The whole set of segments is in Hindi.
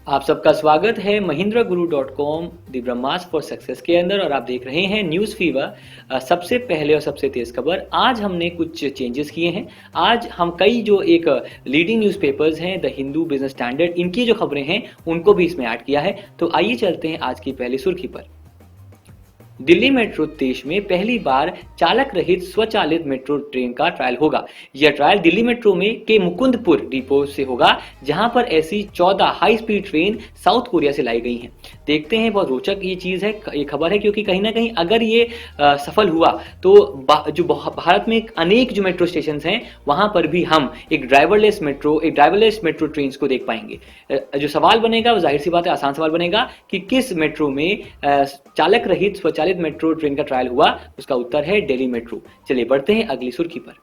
आप सबका स्वागत है mahindraguru.com the Brahmastra for success के अंदर और आप देख रहे हैं न्यूज़ फीवर। सबसे पहले और सबसे तेज़ खबर, आज हमने कुछ चेंजेस किए हैं। आज हम कई जो एक लीडिंग न्यूज़पेपर्स हैं, द हिंदू, बिजनेस स्टैंडर्ड, इनकी जो खबरें हैं उनको भी इसमें ऐड किया है। तो आइए चलते हैं आज की पहली सुर्खी पर। दिल्ली मेट्रो देश में पहली बार चालक रहित स्वचालित मेट्रो ट्रेन का ट्रायल होगा। यह ट्रायल दिल्ली मेट्रो में के मुकुंदपुर डिपो से होगा, जहां पर ऐसी 14 high speed train south Korea से लाई गई हैं। देखते हैं, बहुत रोचक ये चीज़ है, ये खबर है, क्योंकि कहीं ना कहीं अगर ये सफल हुआ तो जो भारत में अनेक जो मेट्रो स्टेशन हैं वहां पर भी हम एक ड्राइवरलेस मेट्रो ट्रेन को देख पाएंगे। जो सवाल बनेगा वो जाहिर सी बात है, आसान सवाल बनेगा कि किस मेट्रो में चालक रहित स्वचालित मेट्रो ट्रेन का ट्रायल हुआ। उसका उत्तर है दिल्ली मेट्रो। चलिए बढ़ते हैं अगली सुर्खी पर।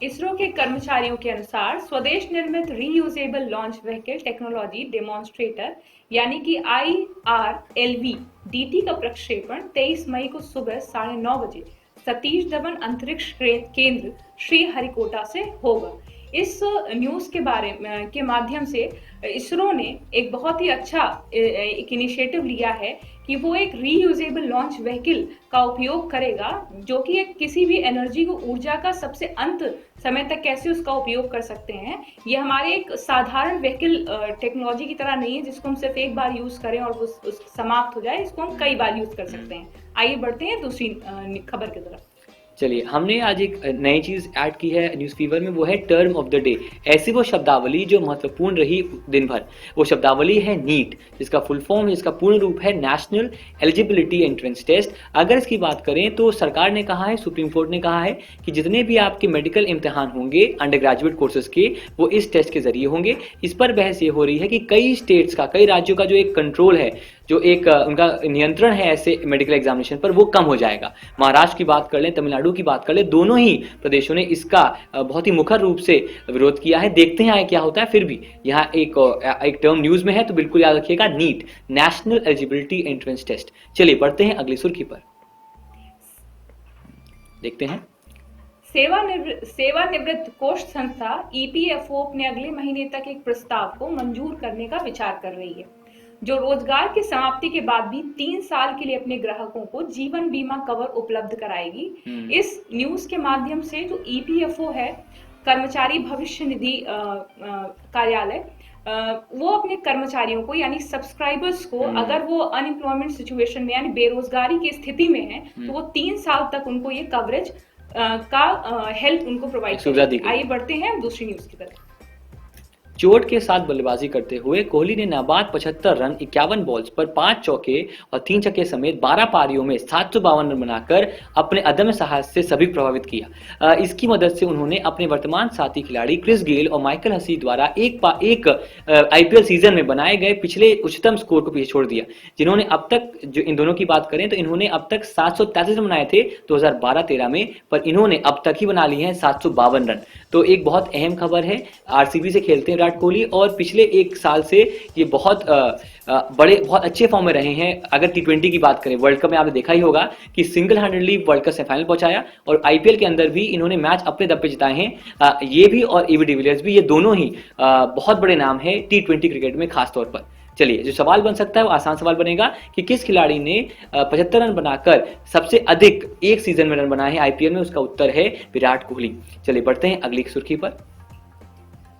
इसरो के कर्मचारियों के अनुसार स्वदेश निर्मित reusable launch vehicle technology demonstrator यानी कि IRLV DT का प्रक्षेपण 23 मई को सुबह 9:30 बजे सतीश धवन अंतरिक्ष केंद्र श्रीहरिकोटा से होगा। इस न्यूज़ के माध्यम से इसरो ने एक बहुत ही अच्छा एक इनिशिएटिव लिया है कि वो एक रीयूजेबल लॉन्च व्हीकल का उपयोग करेगा, जो कि एक किसी भी एनर्जी को, ऊर्जा का सबसे अंत समय तक कैसे उसका उपयोग कर सकते हैं। ये हमारे एक साधारण व्हीकल टेक्नोलॉजी की तरह नहीं है जिसको हम सिर्फ एक बार यूज करें और वो समाप्त हो जाए। इसको हम कई बार यूज कर सकते हैं। आइए बढ़ते हैं दूसरी खबर की तरफ। चलिए, हमने आज एक नई चीज़ ऐड की है न्यूज़ फीवर में, वो है टर्म ऑफ द डे। ऐसी वो शब्दावली जो महत्वपूर्ण रही दिन भर, वो शब्दावली है नीट, जिसका फुल फॉर्म, जिसका पूर्ण रूप है नेशनल एलिजिबिलिटी एंट्रेंस टेस्ट। अगर इसकी बात करें तो सरकार ने कहा है, सुप्रीम कोर्ट ने कहा है कि जितने भी आपके मेडिकल इम्तिहान होंगे अंडर ग्रेजुएट कोर्सेज के, वो इस टेस्ट के जरिए होंगे। इस पर बहस ये हो रही है कि कई स्टेट्स का, कई राज्यों का जो एक कंट्रोल है, जो एक उनका नियंत्रण है ऐसे मेडिकल एग्जामिनेशन पर, वो कम हो जाएगा। महाराष्ट्र की बात कर लें, तमिलनाडु की बात कर लें, दोनों ही प्रदेशों ने इसका बहुत ही मुखर रूप से विरोध किया है। देखते हैं आगे क्या होता है। फिर भी यहाँ एक टर्म न्यूज में है तो बिल्कुल याद रखिएगा, NEET, national eligibility entrance test. चलिए बढ़ते हैं अगली सुर्खी पर, देखते हैं। सेवानिवृत्त कोष संस्था EPFO अपने अगले महीने तक एक प्रस्ताव को मंजूर करने का विचार कर रही है, जो रोजगार की समाप्ति के बाद भी 3 साल के लिए अपने ग्राहकों को जीवन बीमा कवर उपलब्ध कराएगी। इस न्यूज के माध्यम से जो EPFO है, कर्मचारी भविष्य निधि कार्यालय, वो अपने कर्मचारियों को यानी सब्सक्राइबर्स को, अगर वो अनएम्प्लॉयमेंट सिचुएशन में यानी बेरोजगारी की स्थिति में है, तो वो 3 साल तक उनको ये कवरेज का हेल्प उनको प्रोवाइड करेगी। आइए बढ़ते हैं दूसरी न्यूज की तरफ। चोट के साथ बल्लेबाजी करते हुए कोहली ने नाबाद 75 रन 51 बॉल्स पर 5 चौके और 3 छक्के समेत 12 पारियों में 752 रन बनाकर अपने अदम्य साहस से सभी प्रभावित किया। इसकी मदद से उन्होंने अपने वर्तमान साथी खिलाड़ी क्रिस गेल और माइकल हसी द्वारा एक IPL सीजन में बनाए गए पिछले उच्चतम स्कोर को पीछे छोड़ दिया, जिन्होंने अब तक, जो इन दोनों की बात करें तो इन्होंने अब तक 733 रन बनाए थे 2012-13 में, पर इन्होंने अब तक ही बना लिए हैं 752 रन। तो एक बहुत अहम खबर है। RCB से खेलते हैं विराट कोहली और पिछले 1 साल से ये बहुत अच्छे फॉर्म में रहे हैं। अगर T20 की बात करें, वर्ल्ड कप में आपने देखा ही होगा कि single handedly world cup semifinal पहुंचाया और IPL के अंदर भी इन्होंने मैच अपने दम पे जिताए हैं। ये भी और AB डिविलियर्स भी, ये दोनों ही बहुत बड़े नाम है T20 क्रिकेट में खास तौर पर। चलिए, जो सवाल बन सकता है वो आसान सवाल बनेगा कि किस खिलाड़ी ने 75 रन बनाकर सबसे अधिक एक सीजन में रन बनाए हैं IPL में। उसका उत्तर है विराट कोहली। चलिए बढ़ते हैं अगली सुर्खी पर।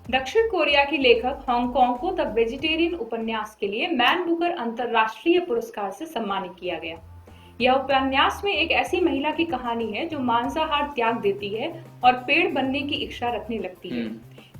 दक्षिण कोरिया की लेखक हांगकांग को द वेजिटेरियन उपन्यास के लिए मैन बुकर अंतरराष्ट्रीय पुरस्कार से सम्मानित किया गया। यह उपन्यास में एक ऐसी महिला की कहानी है जो मांसाहार त्याग देती है और पेड़ बनने की इच्छा रखने लगती है।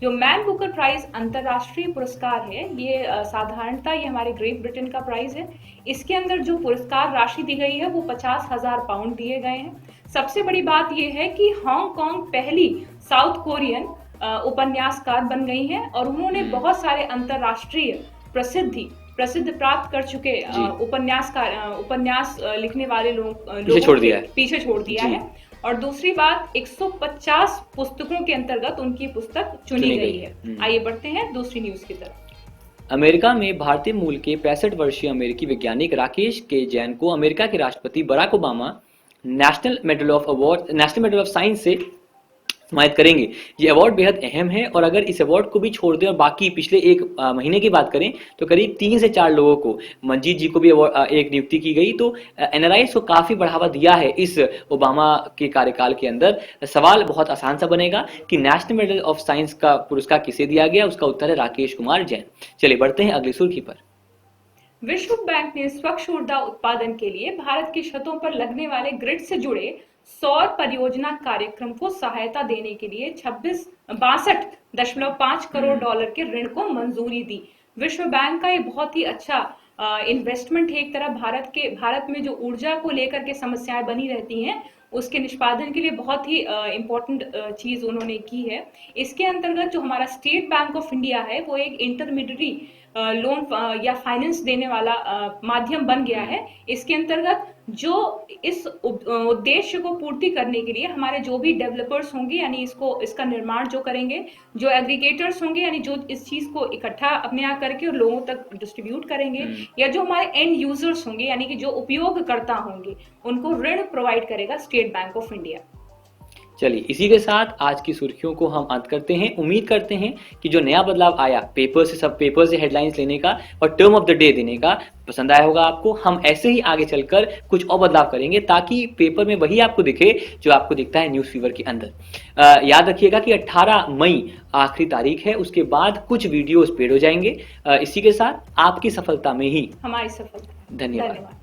जो मैन बुकर प्राइज अंतरराष्ट्रीय पुरस्कार है, ये साधारणतः ये हमारे ग्रेट ब्रिटेन का प्राइज है। इसके अंदर जो पुरस्कार राशि दी गई है वो 50,000 पाउंड दिए गए हैं। सबसे बड़ी बात यह है कि हांगकांग पहली साउथ कोरियन उपन्यासकार बन गई हैं और उन्होंने बहुत सारे अंतरराष्ट्रीय प्रसिद्ध प्राप्त कर चुके उपन्यास लिखने वाले लोगों पीछे छोड़ दिया है। और दूसरी बात, 150 पुस्तकों के अंतर्गत उनकी पुस्तक चुनी गई है। आइए बढ़ते हैं दूसरी न्यूज की तरफ। अमेरिका में भारतीय मूल के 65 वर्षीय अमेरिकी वैज्ञानिक राकेश के जैन को अमेरिका के राष्ट्रपति Barack Obama national medal of science से हिमायत करेंगे। ये अवार्ड बेहद अहम है और अगर इस अवार्ड को भी छोड़ दें और बाकी पिछले एक महीने की बात करें तो करीब 3 से 4 लोगों को, मंजीत जी को भी एक नियुक्ति की गई। तो एनआरआईज को काफ़ी बढ़ावा दिया है इस ओबामा के कार्यकाल के अंदर। सवाल बहुत आसान सा बनेगा कि नेशनल मेडल ऑफ साइंस का पुरस्कार किसे दिया गया? उसका उत्तर है राकेश कुमार जैन। चलिए बढ़ते हैं अगली सुर्खी पर। विश्व बैंक ने स्वच्छ ऊर्जा उत्पादन के लिए भारत की छतों पर लगने वाले ग्रिड से जुड़े सौर परियोजना कार्यक्रम को सहायता देने के लिए 62.5 करोड़ डॉलर के ऋण को मंजूरी दी। विश्व बैंक का ये बहुत ही अच्छा इन्वेस्टमेंट है। एक तरफ भारत में जो ऊर्जा को लेकर के समस्याएं बनी रहती हैं उसके निष्पादन के लिए बहुत ही इम्पोर्टेंट चीज उन्होंने की है। इसके अंतर्गत जो हमारा स्टेट बैंक ऑफ इंडिया है वो एक इंटरमीडिएटरी लोन या फाइनेंस देने वाला माध्यम बन गया है। इसके अंतर्गत जो इस उद्देश्य को पूर्ति करने के लिए हमारे जो भी डेवलपर्स होंगे यानी इसका निर्माण जो करेंगे, जो एग्रीगेटर्स होंगे यानी जो इस चीज को इकट्ठा अपने यहाँ करके और लोगों तक डिस्ट्रीब्यूट करेंगे, या जो हमारे एंड यूजर्स होंगे यानी कि जो उपयोगकर्ता होंगे, उनको ऋण प्रोवाइड करेगा स्टेट बैंक ऑफ इंडिया। चलिए इसी के साथ आज की सुर्खियों को हम अंत करते हैं। उम्मीद करते हैं कि जो नया बदलाव आया पेपर से हेडलाइंस लेने का और टर्म ऑफ द डे देने का पसंद आया होगा आपको। हम ऐसे ही आगे चलकर कुछ और बदलाव करेंगे ताकि पेपर में वही आपको दिखे जो आपको दिखता है न्यूज़ फीवर के अंदर। याद रखिएगा कि 18 मई आखिरी तारीख है, उसके बाद कुछ वीडियोस पेड हो जाएंगे। इसी के साथ आपकी सफलता में ही हमारी सफलता। धन्यवाद।